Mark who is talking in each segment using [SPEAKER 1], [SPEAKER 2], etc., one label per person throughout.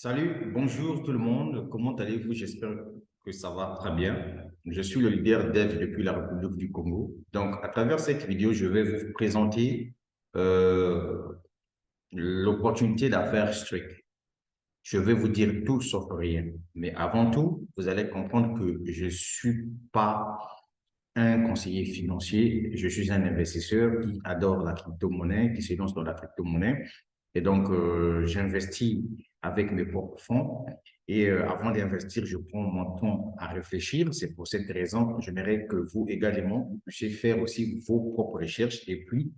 [SPEAKER 1] Salut, bonjour tout le monde. Comment allez-vous? J'espère que ça va très bien. Je suis le leader dev depuis la République du Congo. Donc, à travers cette vidéo, je vais vous présenter euh, l'opportunité d'affaires Strict. Je vais vous dire tout sauf rien. Mais avant tout, vous allez comprendre que je ne suis pas un conseiller financier. Je suis un investisseur qui adore la crypto-monnaie, qui se lance dans la crypto-monnaie. Et donc, j'investis avec mes propres fonds. Et avant d'investir, je prends mon temps à réfléchir. C'est pour cette raison que j'aimerais que vous également, vous puissiez faire aussi vos propres recherches. Et puis,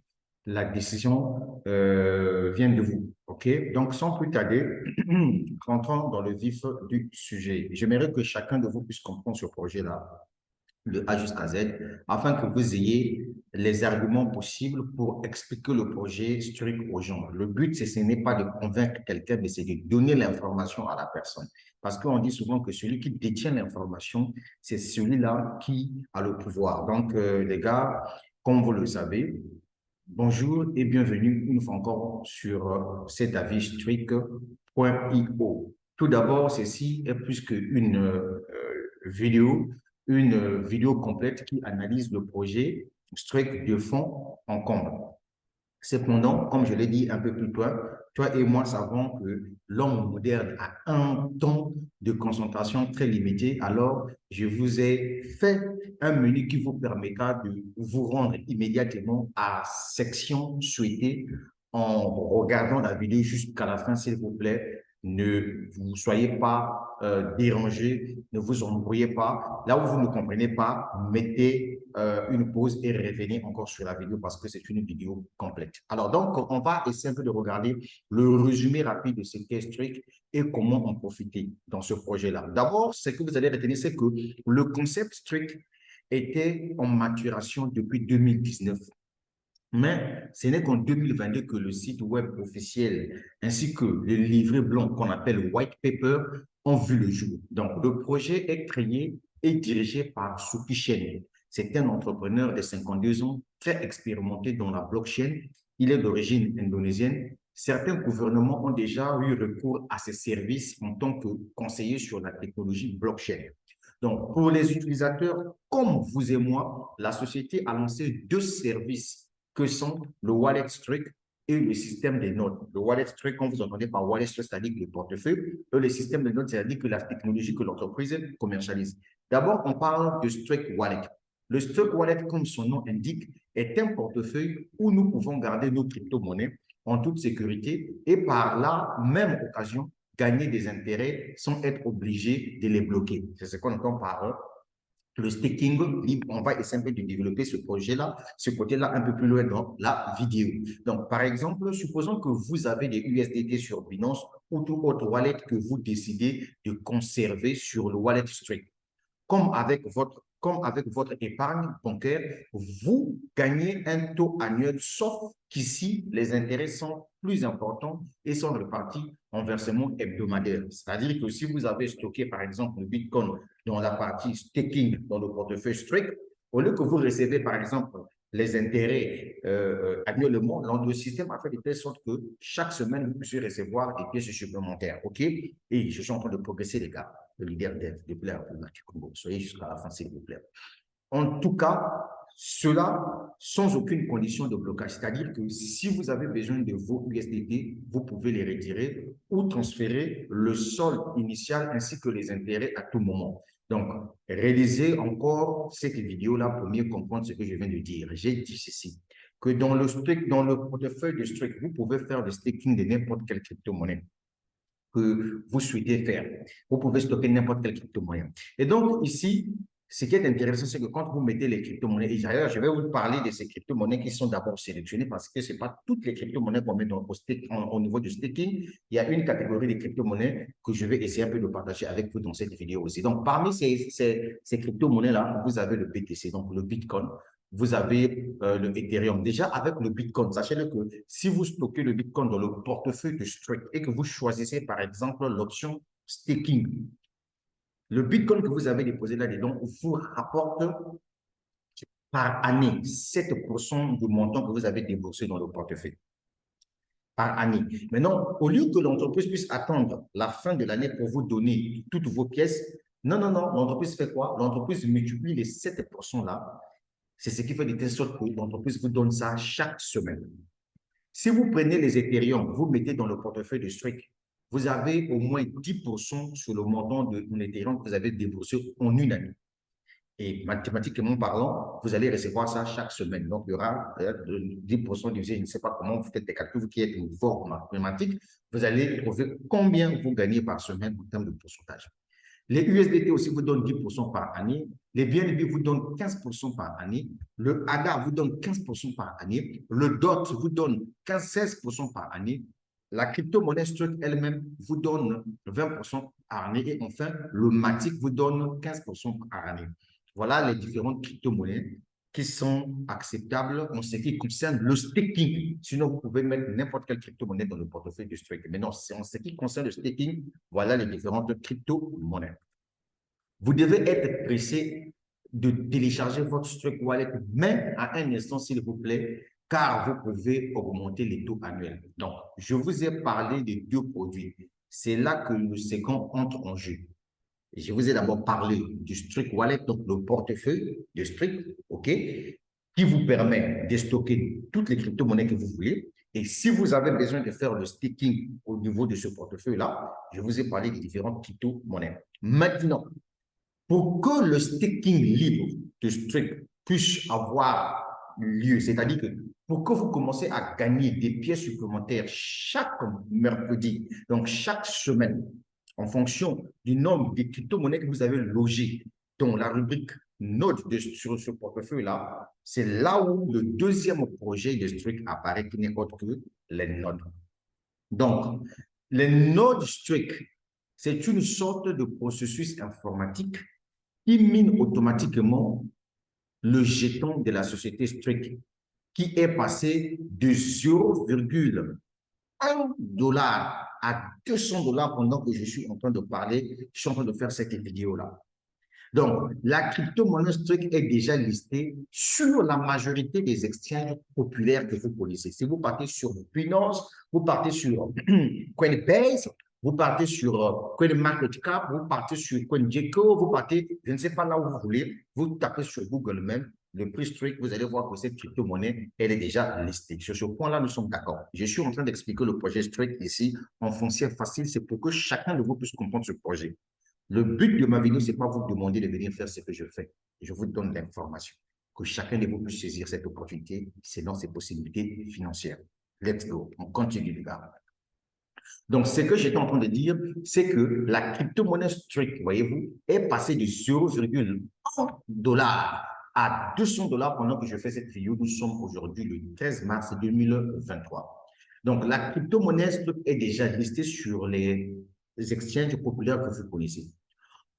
[SPEAKER 1] la décision vient de vous. OK? Donc, sans plus tarder, rentrons dans le vif du sujet. J'aimerais que chacun de vous puisse comprendre ce projet-là de A jusqu'à Z, afin que vous ayez les arguments possibles pour expliquer le projet strict aux gens. Le but, ce n'est pas de convaincre quelqu'un, mais c'est de donner l'information à la personne. Parce qu'on dit souvent que celui qui détient l'information, c'est celui-là qui a le pouvoir. Donc, les gars, comme vous le savez, bonjour et bienvenue une fois encore sur cet avis strict.io. Tout d'abord, ceci est plus qu'une vidéo, une vidéo complète qui analyse le projet strict de fond en comble. Cependant, comme je l'ai dit un peu plus tôt, toi et moi savons que l'homme moderne a un temps de concentration très limité. Alors, je vous ai fait un menu qui vous permettra de vous rendre immédiatement à section souhaitée en regardant la vidéo jusqu'à la fin, s'il vous plaît. Ne vous soyez pas dérangés, ne vous embrouillez pas. Là où vous ne comprenez pas, mettez une pause et revenez encore sur la vidéo parce que c'est une vidéo complète. Alors donc, on va essayer un peu de regarder le résumé rapide de ce qu'est Strict et comment en profiter dans ce projet-là. D'abord, ce que vous allez retenir, c'est que le concept Strict était en maturation depuis 2019. Mais ce n'est qu'en 2022 que le site web officiel ainsi que le livret blanc qu'on appelle White Paper ont vu le jour. Donc, le projet est créé et dirigé par Suki Shen. C'est un entrepreneur de 52 ans, très expérimenté dans la blockchain. Il est d'origine indonésienne. Certains gouvernements ont déjà eu recours à ses services en tant que conseiller sur la technologie blockchain. Donc, pour les utilisateurs comme vous et moi, la société a lancé deux services que sont le wallet strict et le système des notes. Le wallet strict, quand vous entendez par wallet strict, c'est-à-dire le portefeuille, et le système des notes, c'est-à-dire que la technologie que l'entreprise commercialise. D'abord, on parle de strict wallet. Le strict wallet, comme son nom indique, est un portefeuille où nous pouvons garder nos crypto-monnaies en toute sécurité et par la même occasion gagner des intérêts sans être obligé de les bloquer. C'est ce qu'on entend par le staking libre. On va essayer de développer ce projet-là, ce côté-là un peu plus loin dans la vidéo. Donc, par exemple, supposons que vous avez des USDT sur Binance ou tout autre wallet que vous décidez de conserver sur le wallet strict. Comme avec votre épargne bancaire, vous gagnez un taux annuel, sauf qu'ici, les intérêts sont plus importants et sont répartis en versement hebdomadaire. C'est-à-dire que si vous avez stocké, par exemple, le Bitcoin dans la partie staking, dans le portefeuille strict, au lieu que vous recevez, par exemple, les intérêts annuellement, le système a fait de telle sorte que chaque semaine, vous puissiez recevoir des pièces supplémentaires. OK? Et je suis en train de progresser, les gars, le leader dev depuis la République du Congo. Soyez jusqu'à la fin, s'il vous plaît. En tout cas, cela sans aucune condition de blocage. C'est-à-dire que si vous avez besoin de vos USDT, vous pouvez les retirer ou transférer le solde initial ainsi que les intérêts à tout moment. Donc, réalisez encore cette vidéo-là pour mieux comprendre ce que je viens de dire. J'ai dit ceci, que dans le portefeuille de Strict, vous pouvez faire le staking de n'importe quelle crypto-monnaie que vous souhaitez faire. Vous pouvez stocker n'importe quelle crypto-monnaie. Et donc, ici, ce qui est intéressant, c'est que quand vous mettez les crypto-monnaies, et d'ailleurs, je vais vous parler de ces crypto-monnaies qui sont d'abord sélectionnées parce que ce n'est pas toutes les crypto-monnaies qu'on met au niveau du staking. Il y a une catégorie de crypto-monnaies que je vais essayer un peu de partager avec vous dans cette vidéo aussi. Donc, parmi ces crypto-monnaies-là, vous avez le BTC, donc le Bitcoin. Vous avez le Ethereum. Déjà, avec le Bitcoin, sachez-le que si vous stockez le Bitcoin dans le portefeuille de Strict et que vous choisissez, par exemple, l'option staking, le Bitcoin que vous avez déposé là-dedans vous rapporte par année 7% du montant que vous avez déboursé dans le portefeuille. par année. Maintenant, au lieu que l'entreprise puisse attendre la fin de l'année pour vous donner toutes vos pièces, non, non, non, l'entreprise fait quoi? L'entreprise multiplie les 7% là. C'est ce qui fait de telle sorte que l'entreprise vous donne ça chaque semaine. Si vous prenez les Ethereum, vous mettez dans le portefeuille de Strike, vous avez au moins 10% sur le montant de Ethereum que vous avez déboursé en une année. Et mathématiquement parlant, vous allez recevoir ça chaque semaine. Donc, il y aura 10% divisé, je ne sais pas comment vous faites des calculs, vous qui êtes une forme mathématique, vous allez trouver combien vous gagnez par semaine en termes de pourcentage. Les USDT aussi vous donnent 10% par année. Les BNB vous donnent 15% par année. Le ADA vous donne 15% par année. Le DOT vous donne 16% par année. La crypto-monnaie Struck elle-même vous donne 20% par année. Et enfin, le MATIC vous donne 15% par année. Voilà les différentes crypto-monnaies qui sont acceptables en ce qui concerne le staking. Sinon, vous pouvez mettre n'importe quelle crypto-monnaie dans le portefeuille de Struck. Mais non, c'est en ce qui concerne le staking, voilà les différentes crypto-monnaies. Vous devez être pressé de télécharger votre Struck Wallet même à un instant, s'il vous plaît, car vous pouvez augmenter les taux annuels. Donc, je vous ai parlé de deux produits. C'est là que le second entre en jeu. Je vous ai d'abord parlé du Struck Wallet, donc le portefeuille de Struck, OK, qui vous permet de stocker toutes les crypto-monnaies que vous voulez. Et si vous avez besoin de faire le staking au niveau de ce portefeuille-là, je vous ai parlé des différentes crypto-monnaies. Maintenant, pour que le staking libre de Struck puisse avoir lieu, c'est-à-dire que pour que vous commencez à gagner des pièces supplémentaires chaque mercredi, donc chaque semaine, en fonction du nombre de crypto-monnaies que vous avez logées dans la rubrique Node sur ce portefeuille-là, c'est là où le deuxième projet de Struck apparaît, qui n'est autre que les nodes. Donc, les nodes Struck, c'est une sorte de processus informatique qui mine automatiquement le jeton de la société Struck, qui est passé de 0,1 dollar à 200 dollars pendant que je suis en train de parler, je suis en train de faire cette vidéo-là. Donc, la crypto-monnaie Struck est déjà listée sur la majorité des exchanges populaires que vous connaissez. Si vous partez sur Binance, vous partez sur Coinbase, vous partez sur CoinMarketCap, vous partez sur CoinGecko, vous partez, je ne sais pas là où vous voulez, vous tapez sur Google même, le prix Struck, vous allez voir que cette crypto-monnaie, elle est déjà listée. Sur ce point-là, nous sommes d'accord. Je suis en train d'expliquer le projet Struck ici en foncier facile, c'est pour que chacun de vous puisse comprendre ce projet. Le but de ma vidéo, ce n'est pas vous demander de venir faire ce que je fais. Je vous donne l'information. Que chacun de vous puisse saisir cette opportunité selon ses possibilités financières. Let's go. On continue, les gars. Donc, ce que j'étais en train de dire, c'est que la crypto-monnaie Struck, voyez-vous, est passée de 0,1 dollar à 200 dollars pendant que je fais cette vidéo. Nous sommes aujourd'hui le 13 mars 2023. Donc, la crypto-monnaie Struck est déjà listée sur les exchanges populaires que vous connaissez.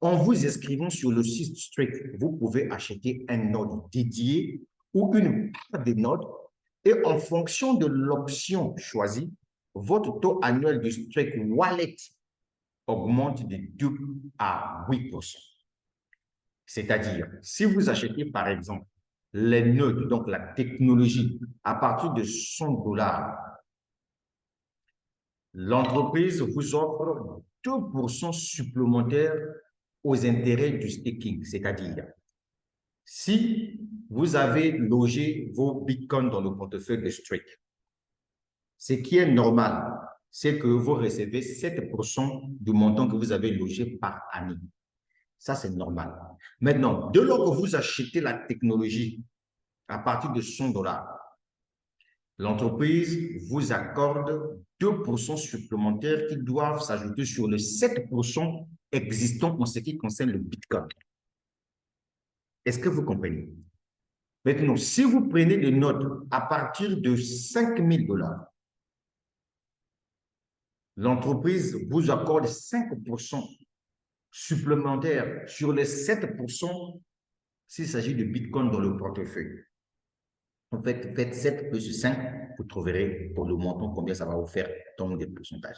[SPEAKER 1] En vous inscrivant sur le site Struck, vous pouvez acheter un node dédié ou une part des nodes et en fonction de l'option choisie, votre taux annuel de Struck Wallet augmente de 2 à 8%. C'est-à-dire, si vous achetez par exemple les nodes, donc la technologie, à partir de 100 dollars, l'entreprise vous offre 2% supplémentaires aux intérêts du staking, c'est-à-dire si vous avez logé vos bitcoins dans le portefeuille de Struck, ce qui est normal, c'est que vous recevez 7% du montant que vous avez logé par année. Ça, c'est normal. Maintenant, dès lors que vous achetez la technologie à partir de 100 dollars, l'entreprise vous accorde 2% supplémentaires qui doivent s'ajouter sur les 7% existants en ce qui concerne le bitcoin. Est-ce que vous comprenez? Maintenant, si vous prenez des notes à partir de 5 000 dollars, l'entreprise vous accorde 5% supplémentaires sur les 7% s'il s'agit de bitcoin dans le portefeuille. En fait, faites 7 plus 5, vous trouverez pour le montant combien ça va vous faire dans des pourcentages.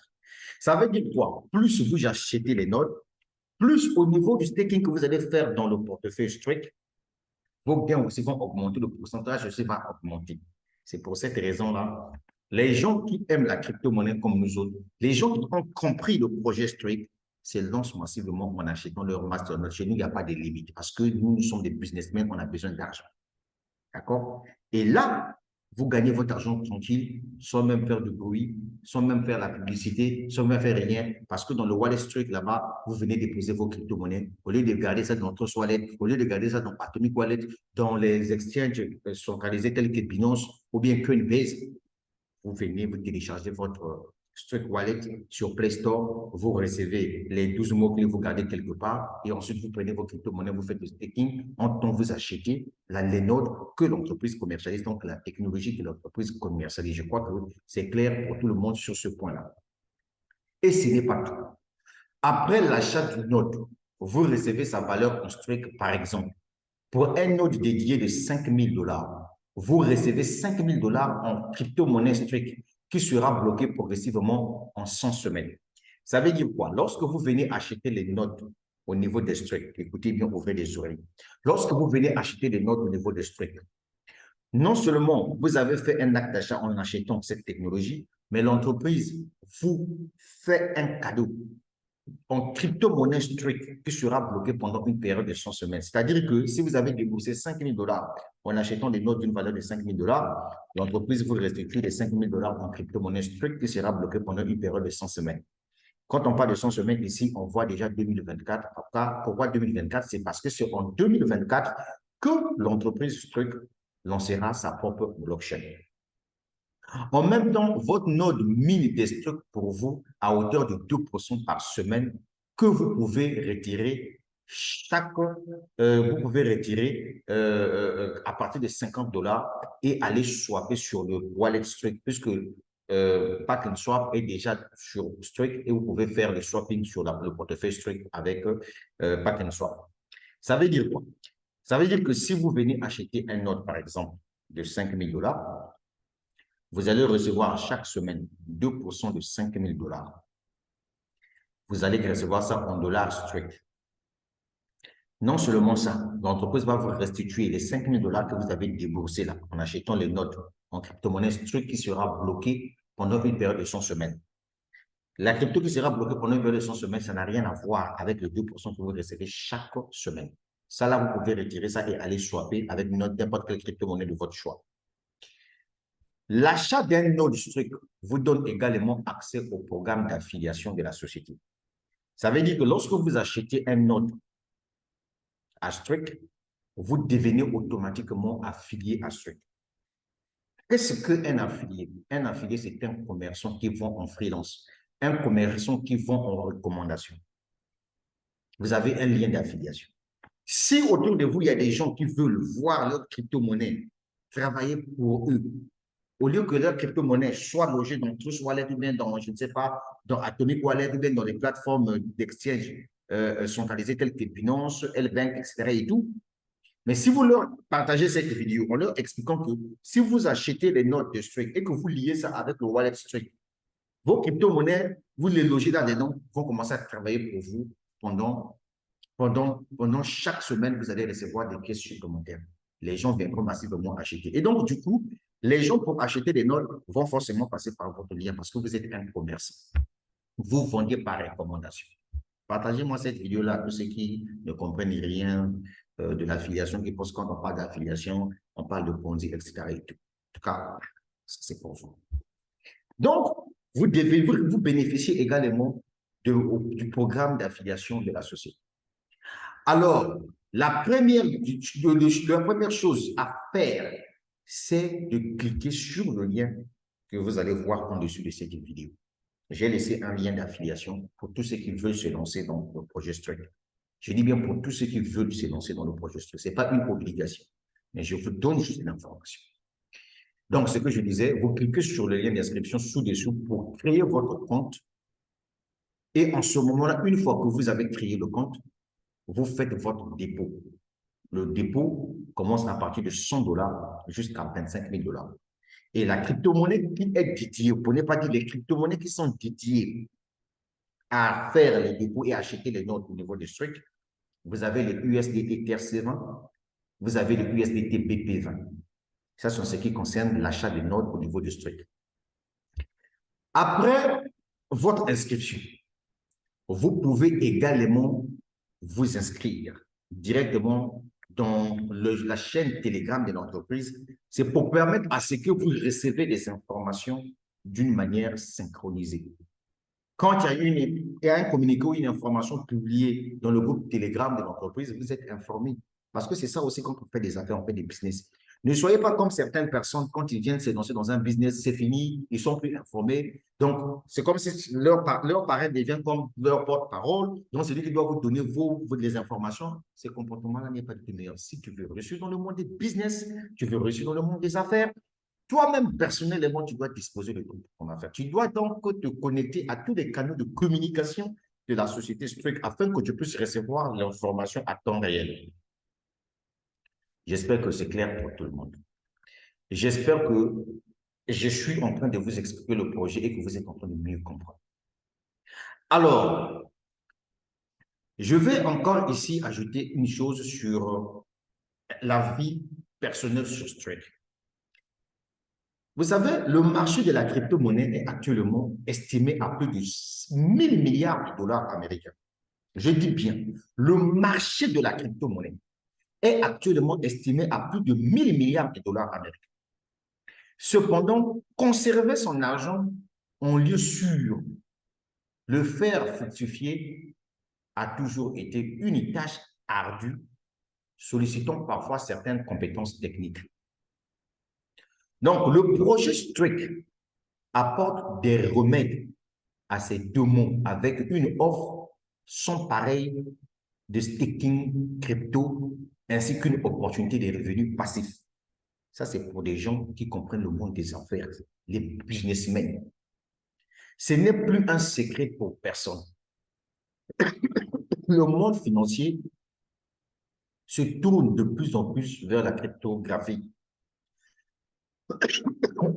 [SPEAKER 1] Ça veut dire quoi? Plus vous achetez les notes, plus au niveau du staking que vous allez faire dans le portefeuille Struck, vos gains aussi vont augmenter, le pourcentage aussi va augmenter. C'est pour cette raison-là, Les gens qui aiment la crypto-monnaie comme nous autres, les gens qui ont compris le projet Strike, se lancent massivement en achetant leur masternode. Chez nous, il n'y a pas de limite parce que nous sommes des businessmen, on a besoin d'argent. D'accord? Et là, vous gagnez votre argent tranquille, sans même faire de bruit, sans même faire la publicité, sans même faire rien, parce que dans le Wallet Street, là-bas, vous venez déposer vos crypto-monnaies. Au lieu de garder ça dans Trust Wallet, au lieu de garder ça dans Atomic Wallet, dans les exchanges centralisés tels que Binance ou bien Coinbase, vous venez, vous téléchargez votre Strike Wallet sur Play Store, vous recevez les 12 mots-clés, vous gardez quelque part, et ensuite vous prenez vos crypto-monnaies, vous faites le staking, en temps vous achetez les nodes que l'entreprise commercialise, donc la technologie que l'entreprise commercialise. Je crois que c'est clair pour tout le monde sur ce point-là. Et ce n'est pas tout. Après l'achat du node, vous recevez sa valeur en Strike, par exemple. Pour un node dédié de 5 000 $, vous recevez 5 000 $ en crypto-monnaie Strike qui sera bloqué progressivement en 100 semaines. Ça veut dire quoi? Lorsque vous venez acheter les nodes au niveau des Strike, écoutez bien, ouvrez les oreilles. Lorsque vous venez acheter les nodes au niveau des Strike, non seulement vous avez fait un acte d'achat en achetant cette technologie, mais l'entreprise vous fait un cadeau en crypto-monnaie Strike qui sera bloqué pendant une période de 100 semaines. C'est-à-dire que si vous avez déboursé 5 000 $ en achetant des notes d'une valeur de 5 000 $, l'entreprise vous restitue les 5 000 $ en crypto-monnaie Strike qui sera bloqué pendant une période de 100 semaines. Quand on parle de 100 semaines ici, on voit déjà 2024. Pourquoi 2024? C'est parce que c'est en 2024 que l'entreprise Strike lancera sa propre blockchain. En même temps, votre node mine des stocks pour vous à hauteur de 2% par semaine que vous pouvez retirer à partir de 50 $ et aller swapper sur le wallet Strike puisque Pack and Swap est déjà sur Strike et vous pouvez faire le swapping sur le portefeuille Strike avec Pack and Swap. Ça veut dire quoi? Ça veut dire que si vous venez acheter un node, par exemple, de 5 000 $, vous allez recevoir chaque semaine 2% de 5 000 $. Vous allez recevoir ça en dollars Strike. Non seulement ça, l'entreprise va vous restituer les 5 000 $ que vous avez déboursés là, en achetant les notes en crypto-monnaie Strike qui sera bloquée pendant une période de 100 semaines. La crypto qui sera bloquée pendant une période de 100 semaines, ça n'a rien à voir avec le 2% que vous recevez chaque semaine. Ça là, vous pouvez retirer ça et aller swapper avec une note n'importe quelle crypto-monnaie de votre choix. L'achat d'un node Strike vous donne également accès au programme d'affiliation de la société. Ça veut dire que lorsque vous achetez un node à Strike, vous devenez automatiquement affilié à Strike. Qu'est-ce qu'un affilié? Un affilié, c'est un commerçant qui vend en freelance, un commerçant qui vend en recommandation. Vous avez un lien d'affiliation. Si autour de vous, il y a des gens qui veulent voir leur crypto-monnaie travailler pour eux, au lieu que leur crypto-monnaie soit logée dans Trust Wallet ou bien dans, je ne sais pas, dans Atomic Wallet ou bien dans les plateformes d'exchange centralisées telles que Binance, L-Bank, etc. et tout. Mais si vous leur partagez cette vidéo en leur expliquant que si vous achetez les notes de Strike et que vous liez ça avec le Wallet Strike, vos crypto-monnaies, vous les logez là-dedans, vont commencer à travailler pour vous pendant chaque semaine, vous allez recevoir des pièces supplémentaires. Les gens viendront massivement acheter. Et donc, du coup, les gens pour acheter des notes vont forcément passer par votre lien parce que vous êtes un commerçant. Vous vendez par recommandation. Partagez-moi cette vidéo-là pour ceux qui ne comprennent rien de l'affiliation, qui pensent quand on parle d'affiliation, on parle de Ponzi, etc. Et tout. En tout cas, c'est pour vous. Donc, vous bénéficiez également du programme d'affiliation de la société. Alors, la première chose à faire, c'est de cliquer sur le lien que vous allez voir en dessous de cette vidéo. J'ai laissé un lien d'affiliation pour tous ceux qui veulent se lancer dans le projet Strike. Je dis bien pour tous ceux qui veulent se lancer dans le projet Strike. Ce n'est pas une obligation, mais je vous donne juste l'information. Donc, ce que je disais, vous cliquez sur le lien d'inscription sous-dessous pour créer votre compte. Et en ce moment-là, une fois que vous avez créé le compte, vous faites votre dépôt. Le dépôt commence à partir de 100 $ jusqu'à 25 000 $. Et la crypto-monnaie qui est dédiée, pour ne pas dire les crypto-monnaies qui sont dédiées à faire les dépôts et acheter les notes au niveau de Strike, vous avez les USDT TRC20, vous avez les USDT BP20. Ça, c'est ce qui concerne l'achat des notes au niveau de Strike. Après votre inscription, vous pouvez également vous inscrire directement dans la chaîne Telegram de l'entreprise. C'est pour permettre à ce que vous recevez des informations d'une manière synchronisée. Quand il y a un communiqué ou une information publiée dans le groupe Telegram de l'entreprise, vous êtes informé. Parce que c'est ça aussi quand on fait des affaires, on fait des business. Ne soyez pas comme certaines personnes, quand ils viennent s'élancer dans un business, c'est fini, ils sont plus informés. Donc, c'est comme si leur parrain devient comme leur porte-parole. Donc, c'est lui qui doit vous donner les informations. Ce comportement-là n'est pas du tout meilleur. Si tu veux réussir dans le monde des business, tu veux réussir dans le monde des affaires, toi-même, personnellement, tu dois disposer de ton affaire. Tu dois donc te connecter à tous les canaux de communication de la société Strict afin que tu puisses recevoir l'information à temps réel. J'espère que c'est clair pour tout le monde. J'espère que je suis en train de vous expliquer le projet et que vous êtes en train de mieux comprendre. Alors, je vais encore ici ajouter une chose sur la vie personnelle sur Strict. Vous savez, le marché de la crypto-monnaie est actuellement estimé à plus de 1000 milliards de dollars américains. Je dis bien, le marché de la crypto-monnaie est actuellement estimé à plus de 1000 milliards de dollars américains. Cependant, conserver son argent en lieu sûr, le faire fructifier a toujours été une tâche ardue, sollicitant parfois certaines compétences techniques. Donc, le projet Strict apporte des remèdes à ces deux mots avec une offre sans pareil de staking crypto ainsi qu'une opportunité de revenus passifs. Ça, c'est pour des gens qui comprennent le monde des affaires, les businessmen. Ce n'est plus un secret pour personne. Le monde financier se tourne de plus en plus vers la cryptographie.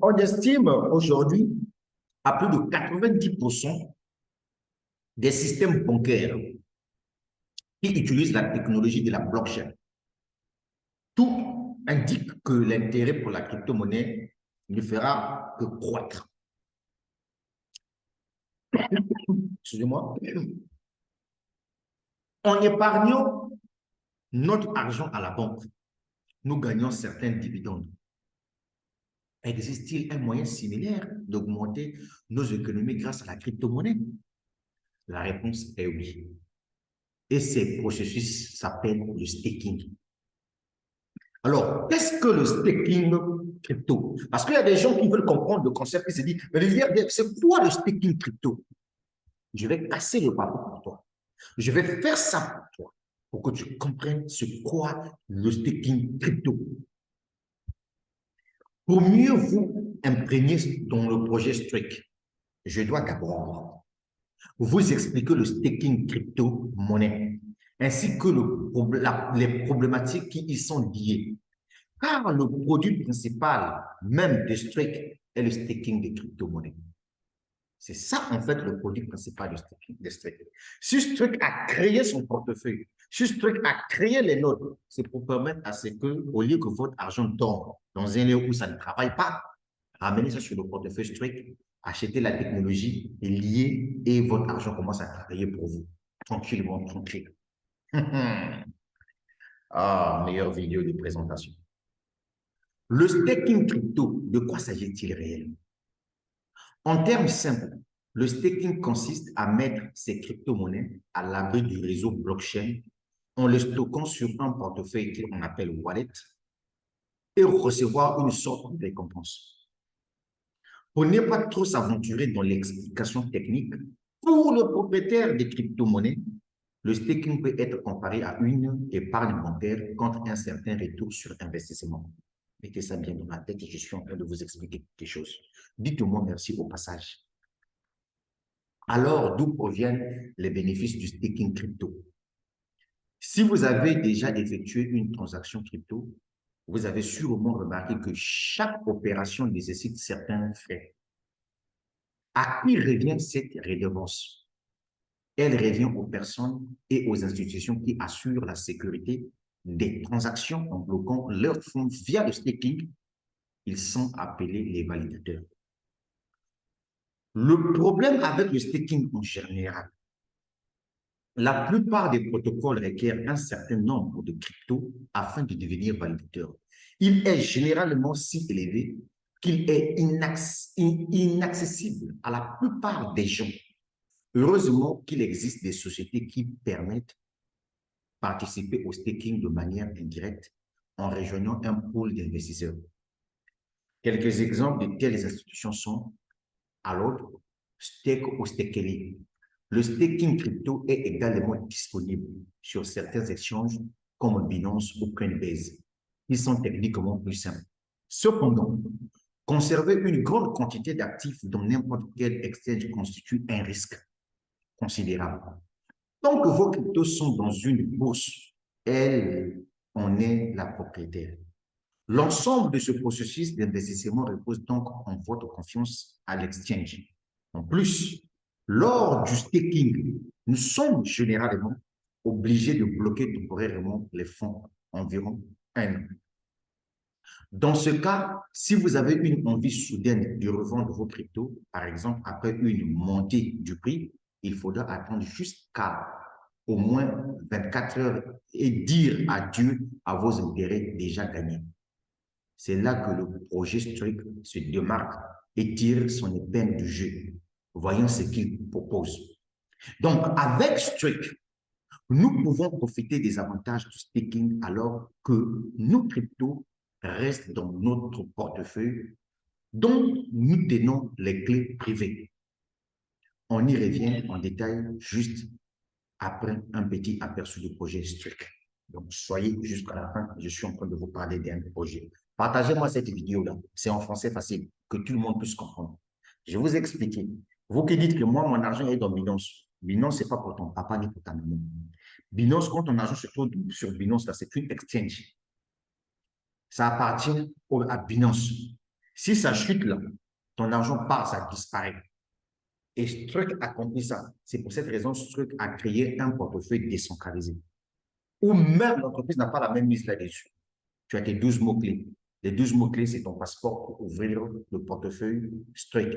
[SPEAKER 1] On estime aujourd'hui à plus de 90% des systèmes bancaires qui utilisent la technologie de la blockchain. Tout indique que l'intérêt pour la crypto-monnaie ne fera que croître. Excusez-moi. En épargnant notre argent à la banque, nous gagnons certains dividendes. Existe-t-il un moyen similaire d'augmenter nos économies grâce à la crypto-monnaie? La réponse est oui. Et ce processus s'appelle le staking. Alors, qu'est-ce que le staking crypto? Parce qu'il y a des gens qui veulent comprendre le concept et se disent, mais c'est quoi le staking crypto? Je vais casser le papier pour toi. Je vais faire ça pour toi, pour que tu comprennes ce quoi le staking crypto. Pour mieux vous imprégner dans le projet Strict, je dois d'abord vous expliquer le staking crypto-monnaie, ainsi que les problématiques qui y sont liées. Car le produit principal même de Strict est le staking des crypto-monnaies. C'est ça, en fait, le produit principal de Strict. Si Strict a créé son portefeuille, si Strict a créé les notes, c'est pour permettre à ce que, au lieu que votre argent tombe dans un lieu où ça ne travaille pas, ramenez ça sur le portefeuille Strict, achetez la technologie et liez et votre argent commence à travailler pour vous. Tranquillement, tranquille. Ah, meilleure vidéo de présentation. Le staking crypto, de quoi s'agit-il réellement? En termes simples, le staking consiste à mettre ces crypto-monnaies à l'abri du réseau blockchain en les stockant sur un portefeuille qu'on appelle wallet et recevoir une sorte de récompense. Pour ne pas trop s'aventurer dans l'explication technique, pour le propriétaire des crypto-monnaies, le staking peut être comparé à une épargne bancaire contre un certain retour sur investissement. Mettez ça bien dans la tête et je suis en train de vous expliquer quelque chose. Dites-moi merci au passage. Alors, d'où proviennent les bénéfices du staking crypto? Si vous avez déjà effectué une transaction crypto, vous avez sûrement remarqué que chaque opération nécessite certains frais. À qui revient cette redevance? Elle revient aux personnes et aux institutions qui assurent la sécurité des transactions en bloquant leurs fonds via le staking. Ils sont appelés les validateurs. Le problème avec le staking en général, la plupart des protocoles requièrent un certain nombre de cryptos afin de devenir validateur. Il est généralement si élevé qu'il est inaccessible à la plupart des gens. Heureusement qu'il existe des sociétés qui permettent de participer au staking de manière indirecte en rejoignant un pool d'investisseurs. Quelques exemples de telles institutions sont Alod, Stake ou Stakely. Le staking crypto est également disponible sur certains échanges comme Binance ou Coinbase, qui sont techniquement plus simples. Cependant, conserver une grande quantité d'actifs dans n'importe quel exchange constitue un risque considérable. Tant que vos cryptos sont dans une bourse, elle en est la propriétaire. L'ensemble de ce processus d'investissement repose donc en votre confiance à l'exchange. En plus, lors du staking, nous sommes généralement obligés de bloquer temporairement les fonds environ un an. Dans ce cas, si vous avez une envie soudaine de revendre vos cryptos, par exemple après une montée du prix, il faudra attendre jusqu'à au moins 24 heures et dire adieu à vos intérêts déjà gagnés. C'est là que le projet Struik se démarque et tire son épingle du jeu. Voyons ce qu'il propose. Donc, avec Struik, nous pouvons profiter des avantages du staking alors que nos cryptos restent dans notre portefeuille dont nous tenons les clés privées. On y revient en détail juste après un petit aperçu du projet Struik. Donc, soyez jusqu'à la fin, je suis en train de vous parler d'un projet. Partagez-moi cette vidéo-là, c'est en français facile, que tout le monde puisse comprendre. Je vous ai expliqué. Vous qui dites que moi, mon argent est dans Binance. Binance, ce n'est pas pour ton papa ni pour ta maman. Binance, quand ton argent se trouve sur Binance, c'est une exchange. Ça appartient à Binance. Si ça chute là, ton argent part, ça disparaît. Et Struik a compris ça. C'est pour cette raison que Struik a créé un portefeuille décentralisé. Ou même l'entreprise n'a pas la même mise là-dessus. Tu as tes 12 mots-clés. Les 12 mots-clés, c'est ton passeport pour ouvrir le portefeuille Struik.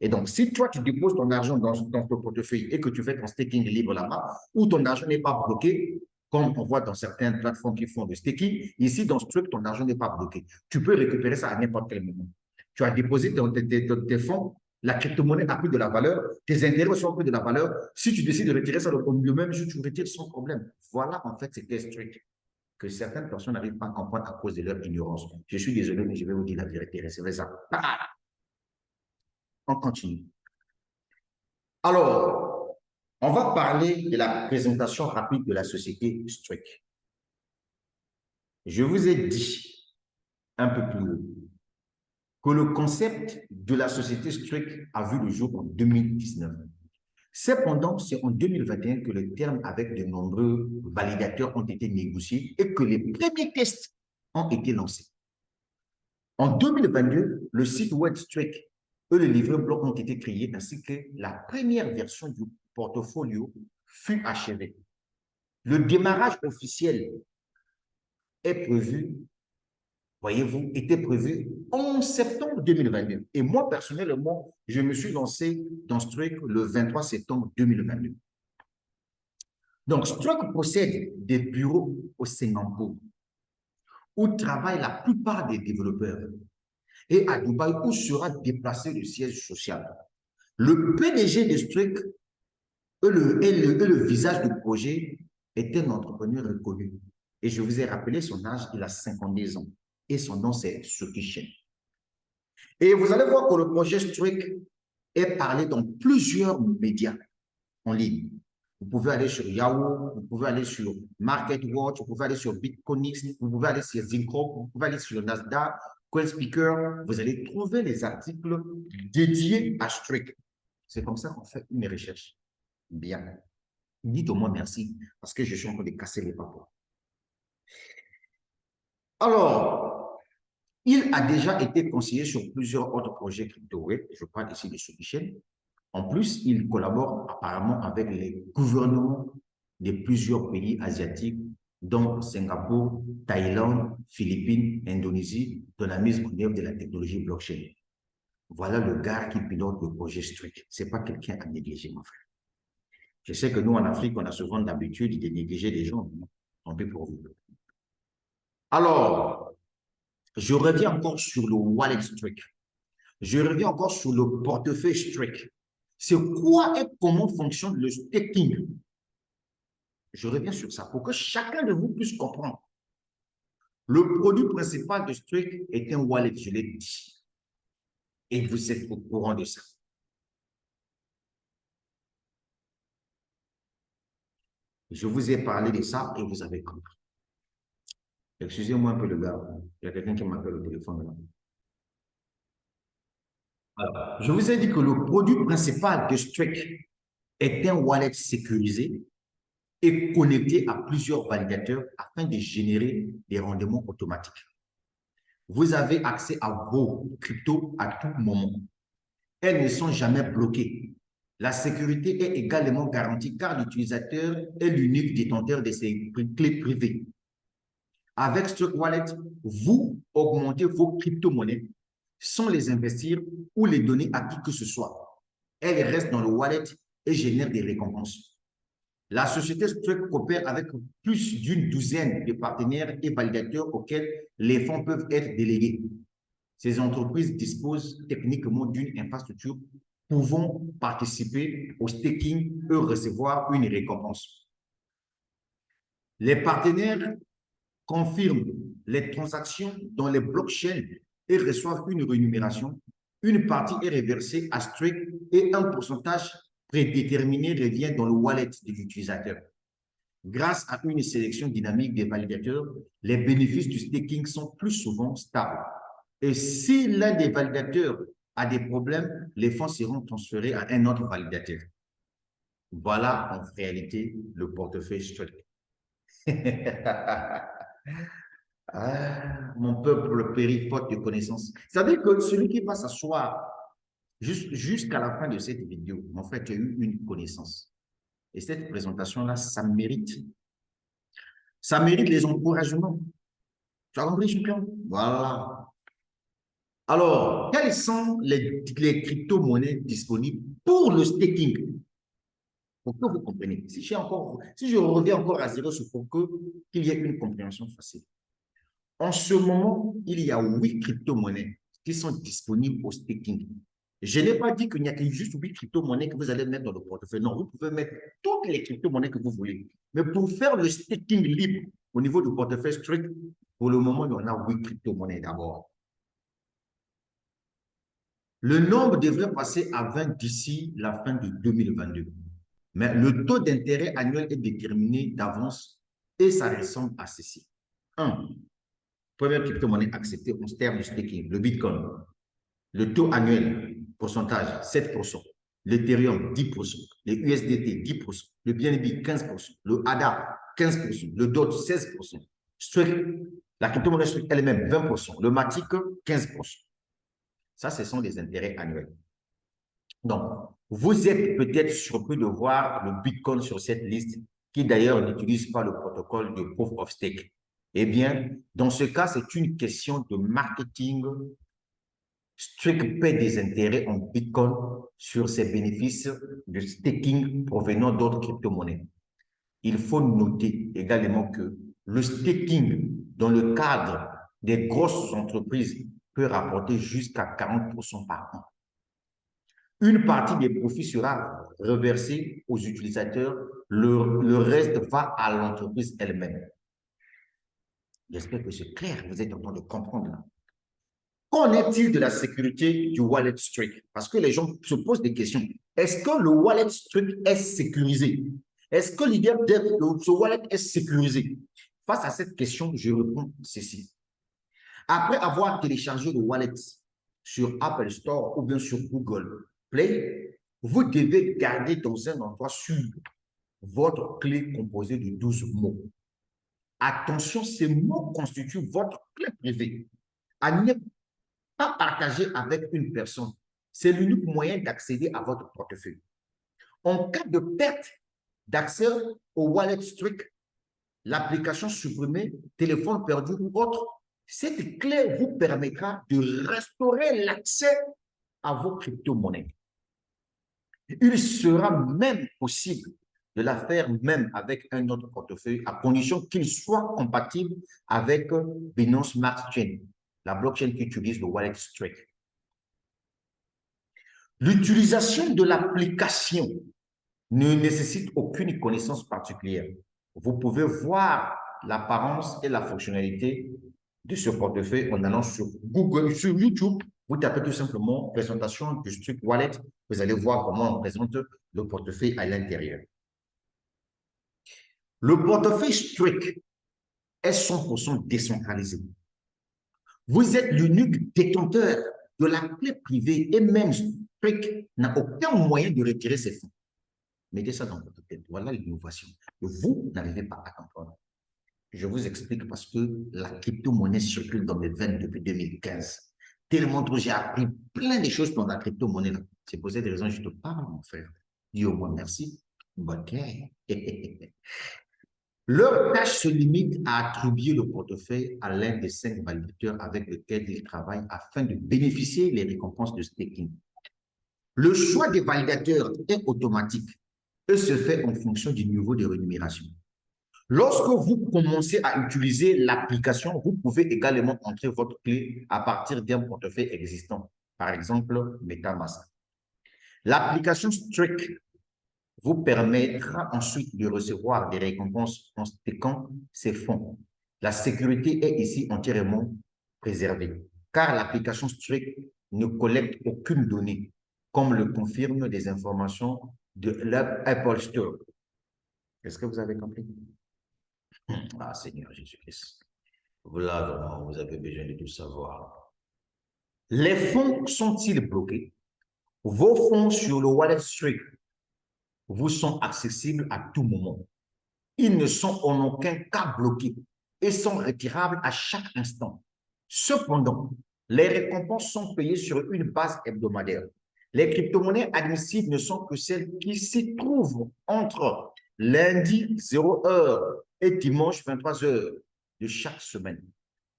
[SPEAKER 1] Et donc, si toi, tu déposes ton argent dans ton portefeuille et que tu fais ton staking libre là-bas, où ton argent n'est pas bloqué, comme on voit dans certaines plateformes qui font le staking, ici, dans Struik, ton argent n'est pas bloqué. Tu peux récupérer ça à n'importe quel moment. Tu as déposé tes fonds, la crypto-monnaie a pris de la valeur, tes intérêts sont pris de la valeur. Si tu décides de retirer ça au milieu même, si tu retires sans problème. Voilà, en fait, c'était Struik que certaines personnes n'arrivent pas à comprendre à cause de leur ignorance. Je suis désolé, mais je vais vous dire la vérité. Recevez ça. On continue. Alors, on va parler de la présentation rapide de la société Struik. Je vous ai dit un peu plus haut que le concept de la société Struik a vu le jour en 2019. Cependant, c'est en 2021 que les termes avec de nombreux validateurs ont été négociés et que les premiers tests ont été lancés. En 2022, le site web Struik et le livret blanc ont été créés ainsi que la première version du portfolio fut achevée. Le démarrage officiel est prévu, voyez-vous, était prévu en septembre 2022. Et moi, personnellement, je me suis lancé dans Struik le 23 septembre 2022. Donc, Struik possède des bureaux au Singapour où travaillent la plupart des développeurs et à Dubaï où sera déplacé le siège social. Le PDG de Struik et le visage du projet est un entrepreneur reconnu. Et je vous ai rappelé son âge, il a 52 ans. Et son nom, c'est Sophie Chen. Et vous allez voir que le projet Struik est parlé dans plusieurs médias en ligne. Vous pouvez aller sur Yahoo, vous pouvez aller sur MarketWatch, vous pouvez aller sur Bitconix, vous pouvez aller sur Zinco, vous pouvez aller sur Nasdaq, CoinSpeaker. Vous allez trouver les articles dédiés à Struik. C'est comme ça qu'on fait une recherche. Bien. Dites au moins merci parce que je suis en train de casser les papas. Alors, il a déjà été conseillé sur plusieurs autres projets crypto-web. Je parle ici de Sofichen. En plus, il collabore apparemment avec les gouvernements de plusieurs pays asiatiques, dont Singapour, Thaïlande, Philippines, Indonésie, dans la mise en œuvre de la technologie blockchain. Voilà le gars qui pilote le projet Strict. Ce n'est pas quelqu'un à négliger, mon frère. Je sais que nous, en Afrique, on a souvent l'habitude de négliger les gens. On peut pour vous. Alors, je reviens encore sur le wallet Strict. Je reviens encore sur le portefeuille Strict. C'est quoi et comment fonctionne le staking? Je reviens sur ça pour que chacun de vous puisse comprendre. Le produit principal de Strict est un wallet, je l'ai dit. Et vous êtes au courant de ça. Je vous ai parlé de ça et vous avez compris. Excusez-moi un peu le gars. Il y a quelqu'un qui m'appelle au téléphone. Là. Alors, je vous ai dit que le produit principal de Strict est un wallet sécurisé et connecté à plusieurs validateurs afin de générer des rendements automatiques. Vous avez accès à vos cryptos à tout moment. Elles ne sont jamais bloquées. La sécurité est également garantie car l'utilisateur est l'unique détenteur de ses clés privées. Avec Strict Wallet, vous augmentez vos crypto-monnaies sans les investir ou les donner à qui que ce soit. Elles restent dans le wallet et génèrent des récompenses. La société Strict coopère avec plus d'une douzaine de partenaires et validateurs auxquels les fonds peuvent être délégués. Ces entreprises disposent techniquement d'une infrastructure pouvant participer au staking et recevoir une récompense. Les partenaires confirment les transactions dans les blockchains et reçoivent une rémunération. Une partie est reversée à Strict et un pourcentage prédéterminé revient dans le wallet des utilisateurs. Grâce à une sélection dynamique des validateurs, les bénéfices du staking sont plus souvent stables. Et si l'un des validateurs a des problèmes, les fonds seront transférés à un autre validateur. Voilà en réalité le portefeuille Strict. Ah, mon peuple périt faute de connaissances. C'est-à-dire que celui qui va s'asseoir jusqu'à la fin de cette vidéo, en fait, tu as eu une connaissance. Et cette présentation-là, ça mérite les encouragements. Tu as compris, champion? Voilà. Alors, quelles sont les crypto-monnaies disponibles pour le staking? Pour que vous compreniez. Si je reviens encore à zéro, c'est pour qu'il y ait une compréhension facile. En ce moment, il y a 8 crypto-monnaies qui sont disponibles au staking. Je n'ai pas dit qu'il n'y a que juste 8 crypto-monnaies que vous allez mettre dans le portefeuille. Non, vous pouvez mettre toutes les crypto-monnaies que vous voulez. Mais pour faire le staking libre au niveau du portefeuille Strict, pour le moment, il y en a 8 crypto-monnaies d'abord. Le nombre devrait passer à 20 d'ici la fin de 2022. Mais le taux d'intérêt annuel est déterminé d'avance et ça ressemble à ceci. 1. Première crypto-monnaie acceptée en termes de staking, le Bitcoin. Le taux annuel, pourcentage, 7%. L'Ethereum, 10%. Les USDT, 10%. Le BNB, 15%. Le ADA, 15%. Le DOT, 16%. Strict, la crypto-monnaie Strict elle-même, 20%. Le Matic, 15%. Ça, ce sont des intérêts annuels. Donc, vous êtes peut-être surpris de voir le Bitcoin sur cette liste, qui d'ailleurs n'utilise pas le protocole de Proof of Stake. Eh bien, dans ce cas, c'est une question de marketing. Strict paie des intérêts en Bitcoin sur ses bénéfices de staking provenant d'autres crypto-monnaies. Il faut noter également que le staking dans le cadre des grosses entreprises peut rapporter jusqu'à 40% par an. Une partie des profits sera reversée aux utilisateurs, le reste va à l'entreprise elle-même. J'espère que c'est clair, vous êtes en train de comprendre là. Qu'en est-il de la sécurité du wallet Strict? Parce que les gens se posent des questions. Est-ce que le wallet Strict est sécurisé? Est-ce que l'idée de ce wallet est sécurisé? Face à cette question, je réponds ceci. Après avoir téléchargé le wallet sur Apple Store ou bien sur Google Play, vous devez garder dans un endroit sûr votre clé composée de 12 mots. Attention, ces mots constituent votre clé privée. À ne pas partager avec une personne. C'est l'unique moyen d'accéder à votre portefeuille. En cas de perte d'accès au wallet Strict, l'application supprimée, téléphone perdu ou autre, cette clé vous permettra de restaurer l'accès à vos crypto-monnaies. Il sera même possible de la faire même avec un autre portefeuille à condition qu'il soit compatible avec Binance Smart Chain, la blockchain qui utilise le wallet Strike. L'utilisation de l'application ne nécessite aucune connaissance particulière. Vous pouvez voir l'apparence et la fonctionnalité de ce portefeuille en allant sur Google, sur YouTube. Vous tapez tout simplement présentation du Strike Wallet. Vous allez voir comment on présente le portefeuille à l'intérieur. Le portefeuille Strike est 100% décentralisé. Vous êtes l'unique détenteur de la clé privée et même Strike n'a aucun moyen de retirer ses fonds. Mettez ça dans votre tête. Voilà l'innovation. Vous n'arrivez pas à comprendre. Je vous explique parce que la crypto-monnaie circule dans mes veines depuis 2015. Tellement trop, j'ai appris plein de choses dans la crypto-monnaie. C'est pour cette raison que je te parle, mon frère. Dis au moins merci. OK. Leur tâche se limite à attribuer le portefeuille à l'un des 5 validateurs avec lesquels ils travaillent afin de bénéficier des récompenses de staking. Le choix des validateurs est automatique et se fait en fonction du niveau de rémunération. Lorsque vous commencez à utiliser l'application, vous pouvez également entrer votre clé à partir d'un portefeuille existant, par exemple MetaMask. L'application Strike vous permettra ensuite de recevoir des récompenses en stakant ces fonds. La sécurité est ici entièrement préservée, car l'application Strike ne collecte aucune donnée, comme le confirment des informations de l'Apple Store. Est-ce que vous avez compris? Ah, Seigneur Jésus-Christ. Voilà, vraiment, vous avez besoin de tout savoir. Les fonds sont-ils bloqués? Vos fonds sur le wallet Strike vous sont accessibles à tout moment. Ils ne sont en aucun cas bloqués et sont retirables à chaque instant. Cependant, les récompenses sont payées sur une base hebdomadaire. Les crypto-monnaies admissibles ne sont que celles qui s'y trouvent entre lundi 0h et dimanche 23h de chaque semaine.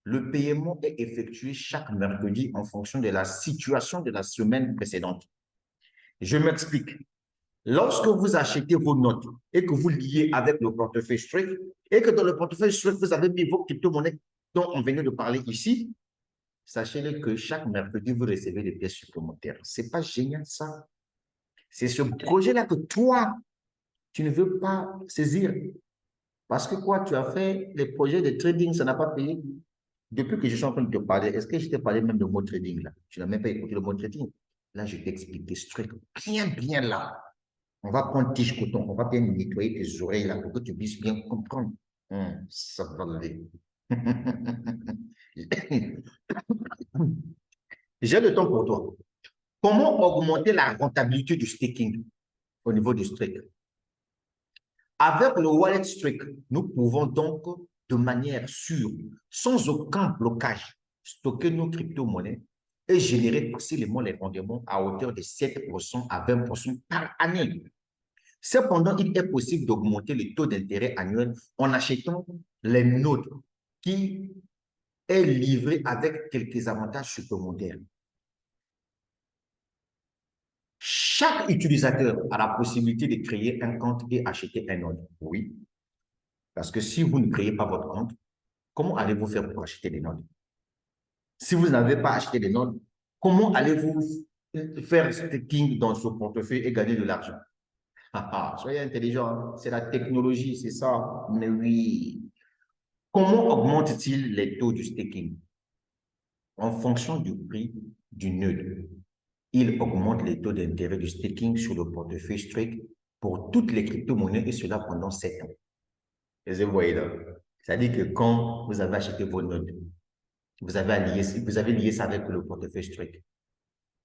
[SPEAKER 1] Le paiement est effectué chaque mercredi en fonction de la situation de la semaine précédente. Je m'explique. Lorsque vous achetez vos notes et que vous liez avec le portefeuille Strike et que dans le portefeuille Strike, vous avez mis vos crypto-monnaies dont on venait de parler ici, sachez que chaque mercredi, vous recevez des pièces supplémentaires. Ce n'est pas génial ça? C'est ce projet-là que toi, tu ne veux pas saisir. Parce que quoi, tu as fait les projets de trading, ça n'a pas payé. Depuis que je suis en train de te parler, est-ce que je t'ai parlé même de mot trading là? Tu n'as même pas écouté le mot trading. Là, je t'ai expliqué Strike bien là. On va prendre tige coton, on va bien nettoyer tes oreilles là pour que tu puisses bien comprendre. Ça va aller. J'ai le temps pour toi. Comment augmenter la rentabilité du staking au niveau du Strike? Avec le wallet Strike, nous pouvons donc de manière sûre, sans aucun blocage, stocker nos crypto-monnaies et générer facilement les rendements à hauteur de 7% à 20% par année. Cependant, il est possible d'augmenter le taux d'intérêt annuel en achetant les notes qui est livré avec quelques avantages supplémentaires. Chaque utilisateur a la possibilité de créer un compte et acheter un node. Oui, parce que si vous ne créez pas votre compte, comment allez-vous faire pour acheter des nodes? Si vous n'avez pas acheté des nodes, comment allez-vous faire staking dans ce portefeuille et gagner de l'argent? Soyez intelligent, c'est la technologie, c'est ça. Mais oui. Comment augmente-t-il les taux du staking? En fonction du prix du nœud. Il augmente les taux d'intérêt du staking sur le portefeuille Strike pour toutes les crypto-monnaies et cela pendant 7 ans. Et vous voyez là, c'est-à-dire que quand vous avez acheté vos notes, vous avez lié ça avec le portefeuille Strike.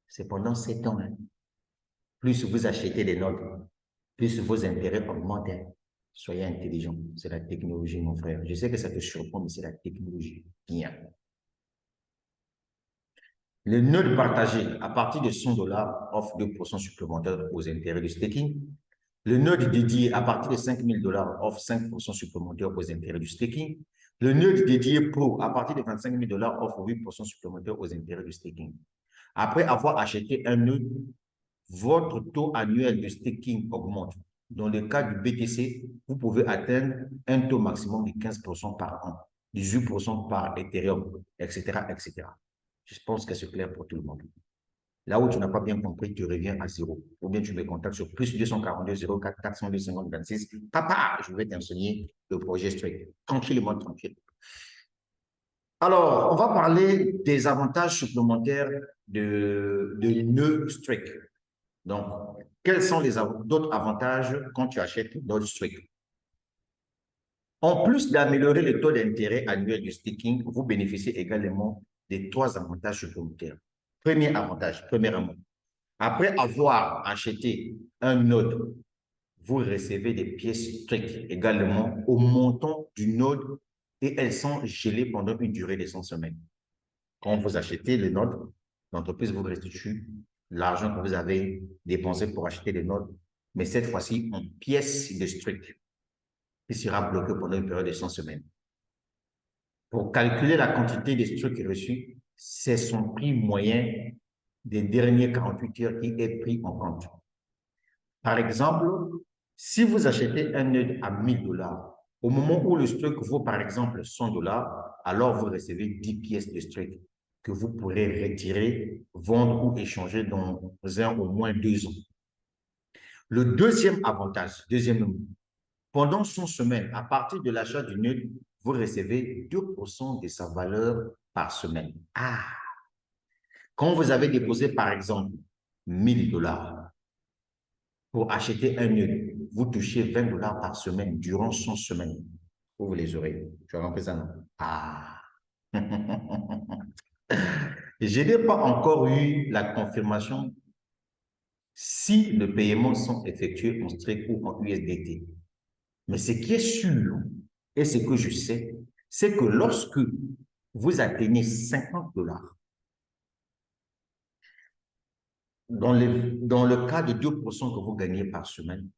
[SPEAKER 1] C'est pendant 7 ans. Hein. Plus vous achetez des notes, plus vos intérêts augmentent. Hein. Soyez intelligent. C'est la technologie, mon frère. Je sais que ça te surprend, mais c'est la technologie. Bien. Le nœud partagé à partir de 100 $ offre 2% supplémentaires aux intérêts du staking. Le nœud dédié à partir de 5 000 $ offre 5% supplémentaires aux intérêts du staking. Le nœud dédié pro à partir de 25 000 $ offre 8% supplémentaires aux intérêts du staking. Après avoir acheté un nœud, votre taux annuel de staking augmente. Dans le cas du BTC, vous pouvez atteindre un taux maximum de 15% par an, 18% par Ethereum, etc., etc. Je pense que c'est clair pour tout le monde. Là où tu n'as pas bien compris, tu reviens à zéro. Ou bien tu me contactes sur plus 242 04 402 50 26. Papa, je vais t'enseigner le projet Strike. Tranquillement, tranquille. Alors, on va parler des avantages supplémentaires de nœud Strike. Donc, quels sont les d'autres avantages quand tu achètes Node Strike? En plus d'améliorer le taux d'intérêt annuel du staking, vous bénéficiez également des trois avantages supplémentaires. Premier avantage, premièrement, après avoir acheté un node, vous recevez des pièces Strike également au montant du node et elles sont gelées pendant une durée de 100 semaines. Quand vous achetez le node, l'entreprise vous restitue l'argent que vous avez dépensé pour acheter les nodes, mais cette fois-ci en pièces de Strike qui sera bloqué pendant une période de 100 semaines. Pour calculer la quantité de Strike reçus, c'est son prix moyen des dernières 48 heures qui est pris en compte. Par exemple, si vous achetez un nœud à 1000 $, au moment où le Strike vaut par exemple 100 $, alors vous recevez 10 pièces de Strike que vous pourrez retirer, vendre ou échanger dans un au moins 2 ans. Le deuxième avantage, pendant 100 semaines, à partir de l'achat du nœud, vous recevez 2% de sa valeur par semaine. Ah! Quand vous avez déposé, par exemple, 1000 $ pour acheter un nœud, vous touchez 20 $ par semaine durant 100 semaines. Vous les aurez. Tu as compris ça, non? Ah! Je n'ai pas encore eu la confirmation si les paiements sont effectués en Strike ou en USDT. Mais ce qui est sûr, et ce que je sais, c'est que lorsque vous atteignez 50 $, dans le cas de 2% que vous gagnez par semaine,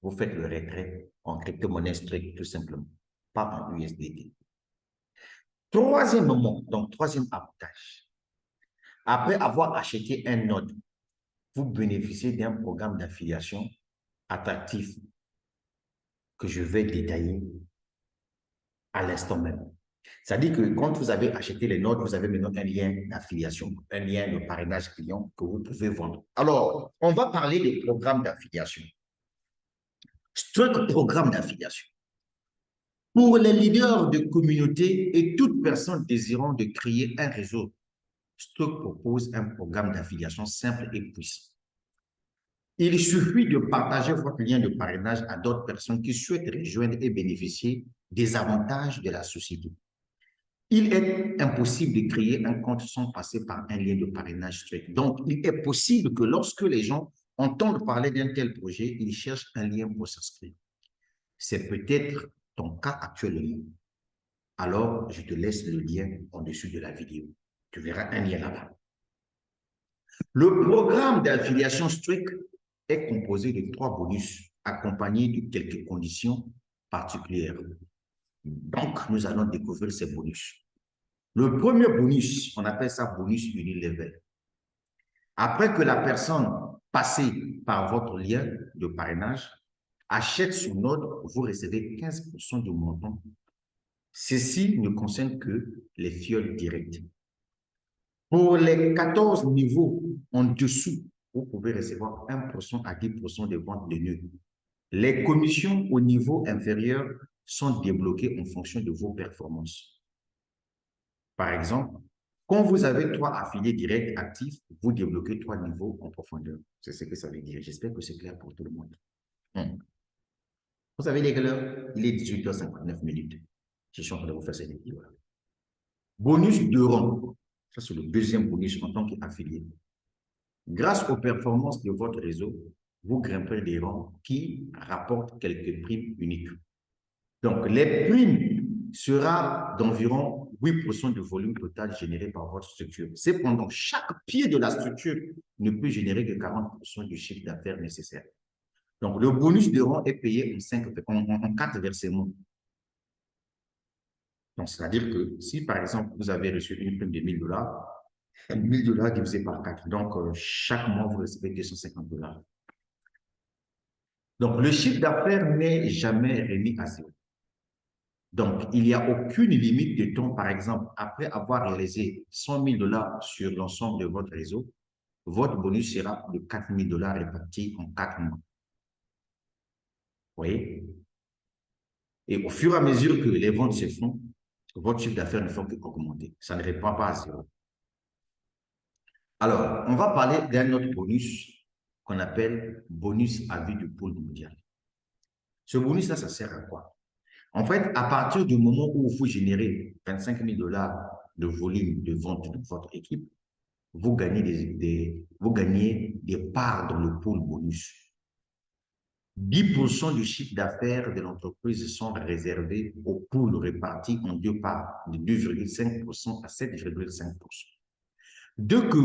[SPEAKER 1] vous faites le retrait en crypto-monnaie Strike tout simplement, pas en USDT. Troisièmement, donc troisième avantage, après avoir acheté un node, vous bénéficiez d'un programme d'affiliation attractif que je vais détailler à l'instant même. C'est-à-dire que quand vous avez acheté les notes, vous avez maintenant un lien d'affiliation, un lien de parrainage client que vous pouvez vendre. Alors, on va parler des programmes d'affiliation. Struck programme d'affiliation. Pour les leaders de communauté et toute personne désirant de créer un réseau, Struck propose un programme d'affiliation simple et puissant. Il suffit de partager votre lien de parrainage à d'autres personnes qui souhaitent rejoindre et bénéficier des avantages de la société. Il est impossible de créer un compte sans passer par un lien de parrainage Strike. Donc, il est possible que lorsque les gens entendent parler d'un tel projet, ils cherchent un lien pour s'inscrire. C'est peut-être ton cas actuellement. Alors, je te laisse le lien en dessous de la vidéo. Tu verras un lien là-bas. Le programme d'affiliation Strike est composé de 3 bonus accompagnés de quelques conditions particulières. Donc, nous allons découvrir ces bonus. Le premier bonus, on appelle ça bonus unilevel. Après que la personne passée par votre lien de parrainage achète son node, vous recevez 15% du montant. Ceci ne concerne que les fioles directes. Pour les 14 niveaux en dessous, vous pouvez recevoir 1% à 10% de vente de nœuds. Les commissions au niveau inférieur sont débloquées en fonction de vos performances. Par exemple, quand vous avez 3 affiliés directs actifs, vous débloquez 3 niveaux en profondeur. C'est ce que ça veut dire. J'espère que c'est clair pour tout le monde. Vous savez, les gars, il est 18h59. Je suis en train de vous faire cette vidéo-là. Bonus de rang. Ça, c'est le deuxième bonus en tant qu'affilié. Grâce aux performances de votre réseau, vous grimpez des rangs qui rapportent quelques primes uniques. Donc, les primes sera d'environ 8% du volume total généré par votre structure. Cependant, chaque pied de la structure ne peut générer que 40% du chiffre d'affaires nécessaire. Donc, le bonus de rang est payé en 4 versements. Donc, c'est-à-dire que si, par exemple, vous avez reçu une prime de 1000 $, $1000 divisé par 4. Donc, chaque mois, vous recevez $250. Donc, le chiffre d'affaires n'est jamais remis à zéro. Donc, il n'y a aucune limite de temps. Par exemple, après avoir réalisé $100 000 sur l'ensemble de votre réseau, votre bonus sera de $4000 répartis en 4 mois. Vous voyez? Et au fur et à mesure que les ventes se font, votre chiffre d'affaires ne fait qu'augmenter. Ça ne répond pas à zéro. Alors, on va parler d'un autre bonus qu'on appelle bonus à vie du pôle mondial. Ce bonus-là, ça sert à quoi? En fait, à partir du moment où vous générez $25 000 de volume de vente de votre équipe, vous gagnez vous gagnez des parts dans le pôle bonus. 10% du chiffre d'affaires de l'entreprise sont réservés au pool réparti en deux parts, de 2,5% à 7,5%. Dès que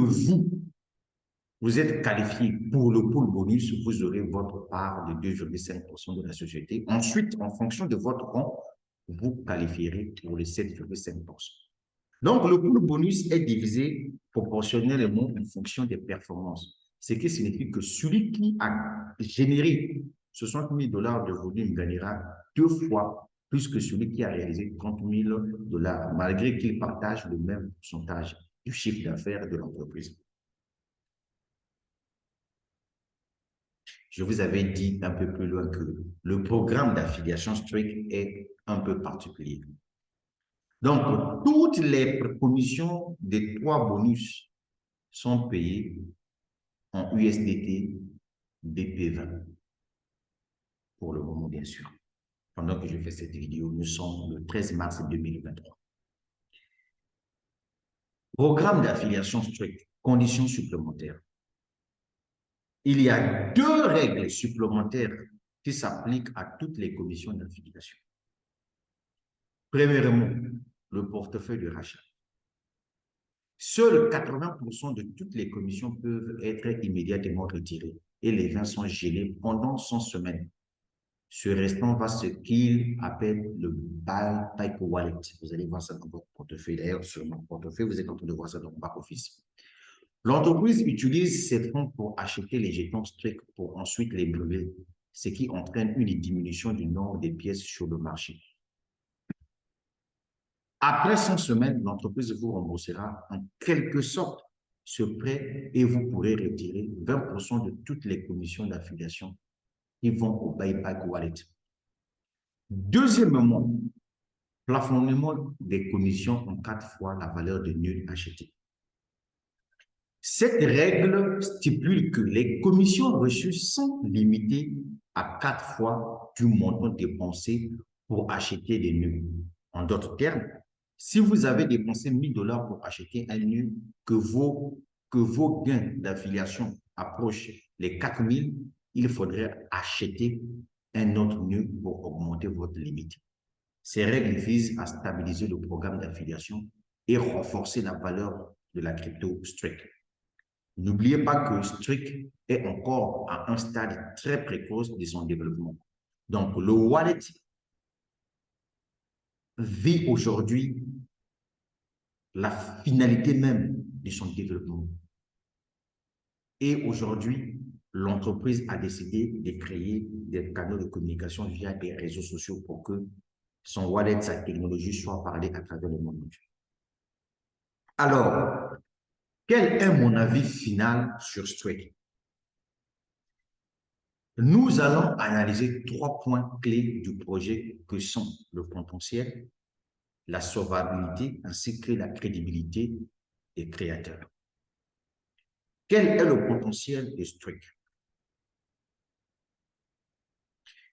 [SPEAKER 1] vous êtes qualifié pour le pool bonus, vous aurez votre part de 2,5% de la société. Ensuite, en fonction de votre rang, vous qualifierez pour les 7,5%. Donc, le pool bonus est divisé proportionnellement en fonction des performances. Ce qui signifie que celui qui a généré $60 000 de volume gagnera 2 fois plus que celui qui a réalisé $30 000, malgré qu'il partage le même pourcentage du chiffre d'affaires de l'entreprise. Je vous avais dit un peu plus loin que le programme d'affiliation Streak est un peu particulier. Donc, toutes les commissions des 3 bonus sont payées en USDT BP20 pour le moment, bien sûr. Pendant que je fais cette vidéo, nous sommes le 13 mars 2023. Programme d'affiliation Streak, conditions supplémentaires. Il y a 2 règles supplémentaires qui s'appliquent à toutes les commissions d'affiliation. Premièrement, le portefeuille de rachat. Seuls 80% de toutes les commissions peuvent être immédiatement retirées et les 20 sont gelés pendant 100 semaines. Ce restant va ce qu'il appelle le buy type wallet. Vous allez voir ça dans votre portefeuille. D'ailleurs, sur mon portefeuille, vous êtes en train de voir ça dans mon back-office. L'entreprise utilise ces fonds pour acheter les jetons Streak pour ensuite les brûler, ce qui entraîne une diminution du nombre de pièces sur le marché. Après 100 semaines, l'entreprise vous remboursera en quelque sorte ce prêt et vous pourrez retirer 20% de toutes les commissions d'affiliation qui vont au buyback wallet. Deuxièmement, plafonnement des commissions en 4 fois la valeur de nœuds achetés. Cette règle stipule que les commissions reçues sont limitées à 4 fois du montant dépensé pour acheter des nœuds. En d'autres termes, si vous avez dépensé $1000 pour acheter un nœud, que vos gains d'affiliation approchent les 4000, il faudrait acheter un autre nœud pour augmenter votre limite. Ces règles visent à stabiliser le programme d'affiliation et renforcer la valeur de la crypto Streak. N'oubliez pas que Streak est encore à un stade très précoce de son développement. Donc, le wallet vit aujourd'hui la finalité même de son développement. Et aujourd'hui, l'entreprise a décidé de créer des canaux de communication via des réseaux sociaux pour que son wallet, sa technologie soit parlée à travers le monde. Alors, quel est mon avis final sur Streak? Nous allons analyser 3 points clés du projet que sont le potentiel, la solvabilité ainsi que la crédibilité des créateurs. Quel est le potentiel de Streak?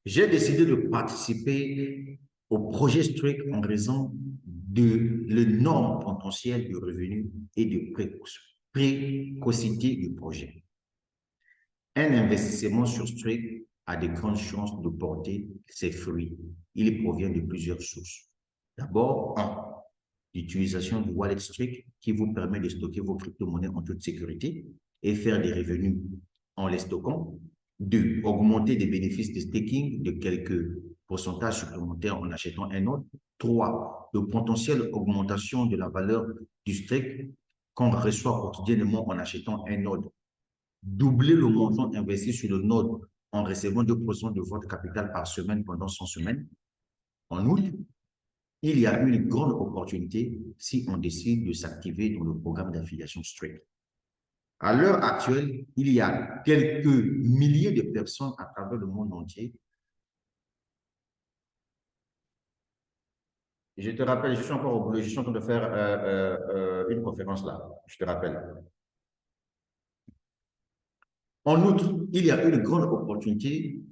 [SPEAKER 1] J'ai décidé de participer au projet Streak en raison de l'énorme potentiel de revenus et de précocité du projet. Un investissement sur Streak a de grandes chances de porter ses fruits. Il provient de plusieurs sources. D'abord, l'utilisation du wallet Streak qui vous permet de stocker vos crypto-monnaies en toute sécurité et faire des revenus en les stockant. 2, augmenter des bénéfices de staking de quelques pourcentages supplémentaires en achetant un autre. 3, de potentielle augmentation de la valeur du Streak qu'on reçoit quotidiennement en achetant un node. Doubler le montant investi sur le node en recevant 2% de votre capital par semaine pendant 100 semaines. En outre, il y a une grande opportunité si on décide de s'activer dans le programme d'affiliation Streak. À l'heure actuelle, il y a quelques milliers de personnes à travers le monde entier. Je te rappelle, je suis encore au boulot, je suis en train de faire une conférence là, je te rappelle. En outre, il y a une grande opportunité,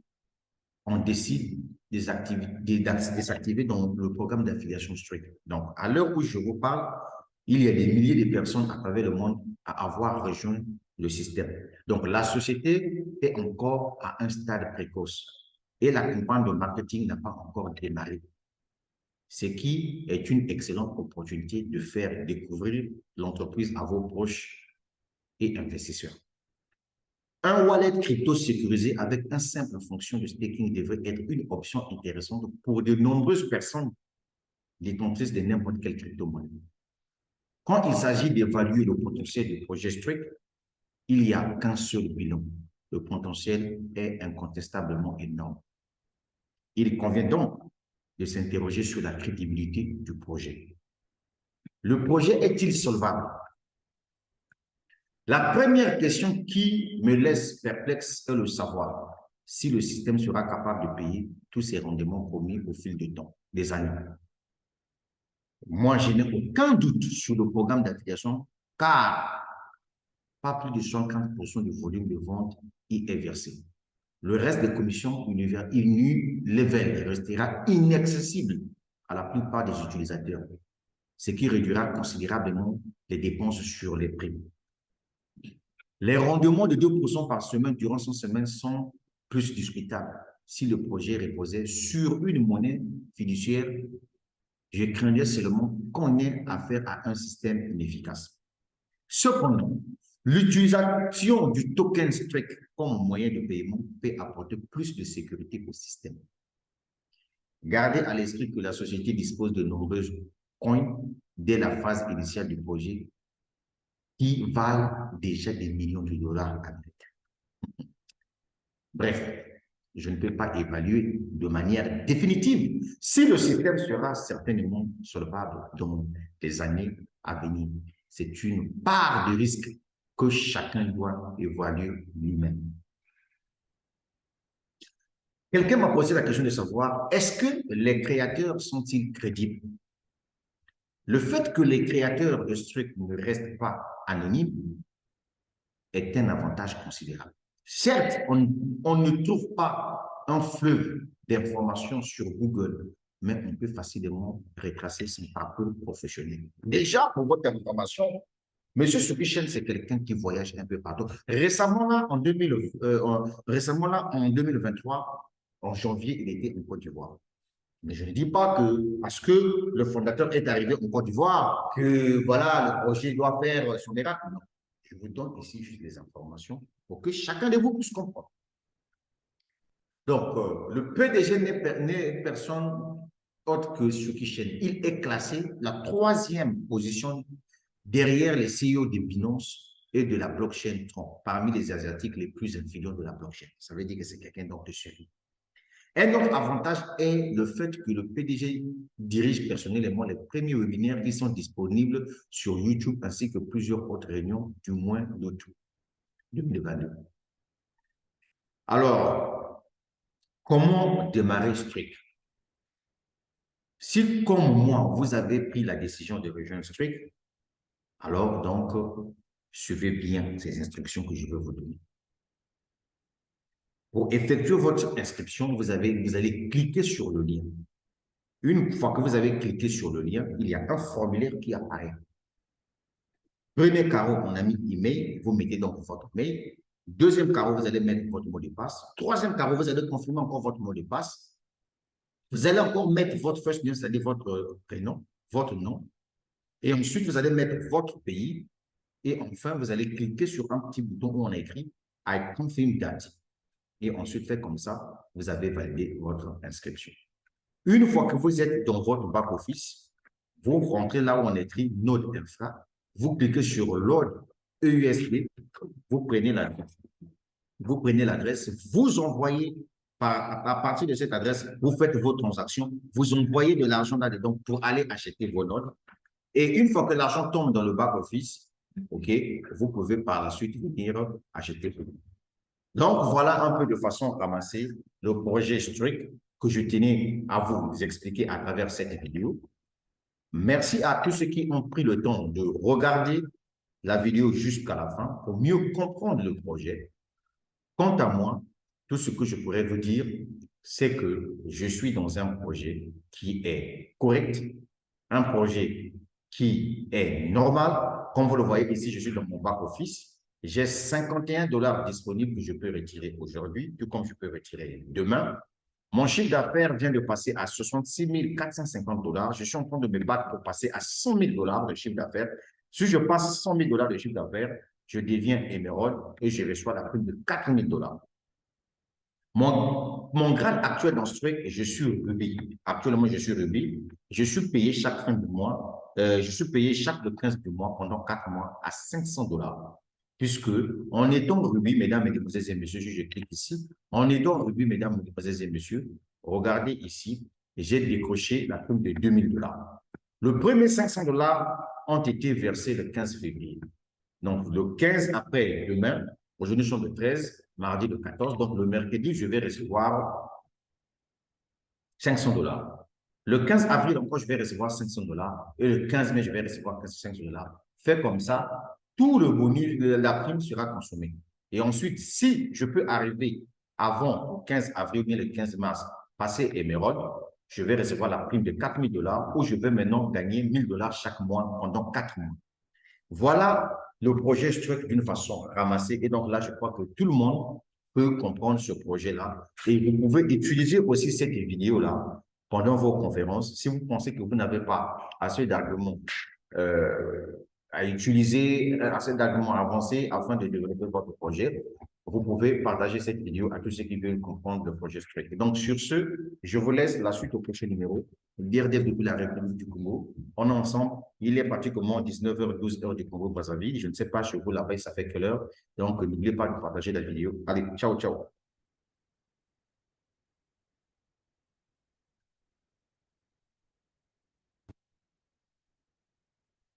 [SPEAKER 1] on décide désactiver dans le programme d'affiliation Streak. Donc, à l'heure où je vous parle, il y a des milliers de personnes à travers le monde à avoir rejoint le système. Donc, la société est encore à un stade précoce et la campagne de marketing n'a pas encore démarré, ce qui est une excellente opportunité de faire découvrir l'entreprise à vos proches et investisseurs. Un wallet crypto sécurisé avec une simple fonction de staking devrait être une option intéressante pour de nombreuses personnes détentrices de n'importe quelle crypto-monnaie. Quand il s'agit d'évaluer le potentiel du projet Streak, il n'y a qu'un seul bilan. Le potentiel est incontestablement énorme. Il convient donc de s'interroger sur la crédibilité du projet. Le projet est-il solvable? La première question qui me laisse perplexe est le savoir si le système sera capable de payer tous ses rendements promis au fil du temps, des années. Moi, je n'ai aucun doute sur le programme d'affiliation car pas plus de 50% du volume de vente y est versé. Le reste des commissions level restera inaccessible à la plupart des utilisateurs, ce qui réduira considérablement les dépenses sur les prix. Les rendements de 2% par semaine durant 100 semaines sont plus discutables. Si le projet reposait sur une monnaie fiduciaire, je craignais seulement qu'on ait affaire à un système inefficace. Cependant, l'utilisation du token Streak comme moyen de paiement peut apporter plus de sécurité au système. Gardez à l'esprit que la société dispose de nombreuses coins dès la phase initiale du projet qui valent déjà des millions de dollars américains. Bref, je ne peux pas évaluer de manière définitive si le système sera certainement solvable dans les années à venir. C'est une part de risque que chacun doit évaluer lui-même. Quelqu'un m'a posé la question de savoir, est-ce que les créateurs sont-ils crédibles? Le fait que les créateurs de Streak ne restent pas anonymes est un avantage considérable. Certes, on ne trouve pas un fleuve d'informations sur Google, mais on peut facilement retracer son parcours professionnel. Déjà, pour votre information, M. Sukichen, c'est quelqu'un qui voyage un peu partout. Récemment, là, en 2023, en janvier, il était en Côte d'Ivoire. Mais je ne dis pas que parce que le fondateur est arrivé en Côte d'Ivoire, que voilà, le projet doit faire son miracle. Non. Je vous donne ici juste des informations pour que chacun de vous puisse comprendre. Donc, le PDG n'est personne autre que Sukichen. Il est classé la 3e position derrière les CEO de Binance et de la blockchain Tron, parmi les Asiatiques les plus influents de la blockchain. Ça veut dire que c'est quelqu'un d'autre de série. Un autre avantage est le fait que le PDG dirige personnellement les premiers webinaires qui sont disponibles sur YouTube ainsi que plusieurs autres réunions du mois d'août 2022. Alors, comment démarrer Streak? Si, comme moi, vous avez pris la décision de rejoindre Streak, alors donc, suivez bien ces instructions que je vais vous donner. Pour effectuer votre inscription, vous allez cliquer sur le lien. Une fois que vous avez cliqué sur le lien, il y a un formulaire qui apparaît. Premier carreau, on a mis email, vous mettez donc votre mail. Deuxième carreau, vous allez mettre votre mot de passe. Troisième carreau, vous allez confirmer encore votre mot de passe. Vous allez encore mettre votre first name, c'est-à-dire votre prénom, votre nom. Et ensuite, vous allez mettre votre pays. Et enfin, vous allez cliquer sur un petit bouton où on a écrit « I confirm that ». Et ensuite, fait comme ça, vous avez validé votre inscription. Une fois que vous êtes dans votre back-office, vous rentrez là où on écrit Node Infra vous cliquez sur Load EUSD, vous prenez l'adresse. Vous envoyez à partir de cette adresse, vous faites vos transactions, vous envoyez de l'argent là-dedans pour aller acheter vos notes. Et une fois que l'argent tombe dans le back-office, OK, vous pouvez par la suite venir acheter vos notes. Donc, voilà un peu de façon ramassée le projet Streak que je tenais à vous expliquer à travers cette vidéo. Merci à tous ceux qui ont pris le temps de regarder la vidéo jusqu'à la fin pour mieux comprendre le projet. Quant à moi, tout ce que je pourrais vous dire, c'est que je suis dans un projet qui est correct, un projet qui est normal. Comme vous le voyez ici, je suis dans mon back-office. J'ai 51 $ disponibles que je peux retirer aujourd'hui, tout comme je peux retirer demain. Mon chiffre d'affaires vient de passer à 66 450 $. Je suis en train de me battre pour passer à 100 000 $ de chiffre d'affaires. Si je passe 100 000 $ de chiffre d'affaires, je deviens émeraude et je reçois la prime de 4 000 $. Mon grade actuel dans Streak, je suis Ruby. Actuellement, je suis Ruby. Je suis payé chaque fin de mois. Je suis payé chaque 15 du mois pendant 4 mois à 500 $. Puisque en étant Ruby, mesdames, mesdemoiselles et messieurs, je clique ici. En étant Ruby, mesdames, mesdemoiselles et messieurs, regardez ici, j'ai décroché la prime de 2 000 $. Le premier 500 $ ont été versés le 15 février. Donc, le 15 après demain, aujourd'hui, nous sommes le 13, mardi le 14. Donc, le mercredi, je vais recevoir 500 $. Le 15 avril, encore, je vais recevoir 500 $. Et le 15 mai, je vais recevoir 500 $. Fait comme ça, tout le bonus, la prime sera consommée. Et ensuite, si je peux arriver avant le 15 avril ou bien le 15 mars, passer émeraude, je vais recevoir la prime de 4 000 $ où je vais maintenant gagner 1 000 $ chaque mois pendant 4 mois. Voilà le projet Streak d'une façon ramassée. Et donc là, je crois que tout le monde peut comprendre ce projet-là. Et vous pouvez utiliser aussi cette vidéo-là pendant vos conférences. Si vous pensez que vous n'avez pas assez d'arguments à utiliser, assez d'arguments avancés afin de développer votre projet, vous pouvez partager cette vidéo à tous ceux qui veulent comprendre le projet Streak. Donc, sur ce, je vous laisse la suite au prochain numéro. DRDF depuis la République du Congo. On est ensemble. Il est pratiquement 19h12 heure du Congo-Brazzaville. Je ne sais pas chez vous là-bas, ça fait quelle heure. Donc, n'oubliez pas de partager la vidéo. Allez, ciao, ciao.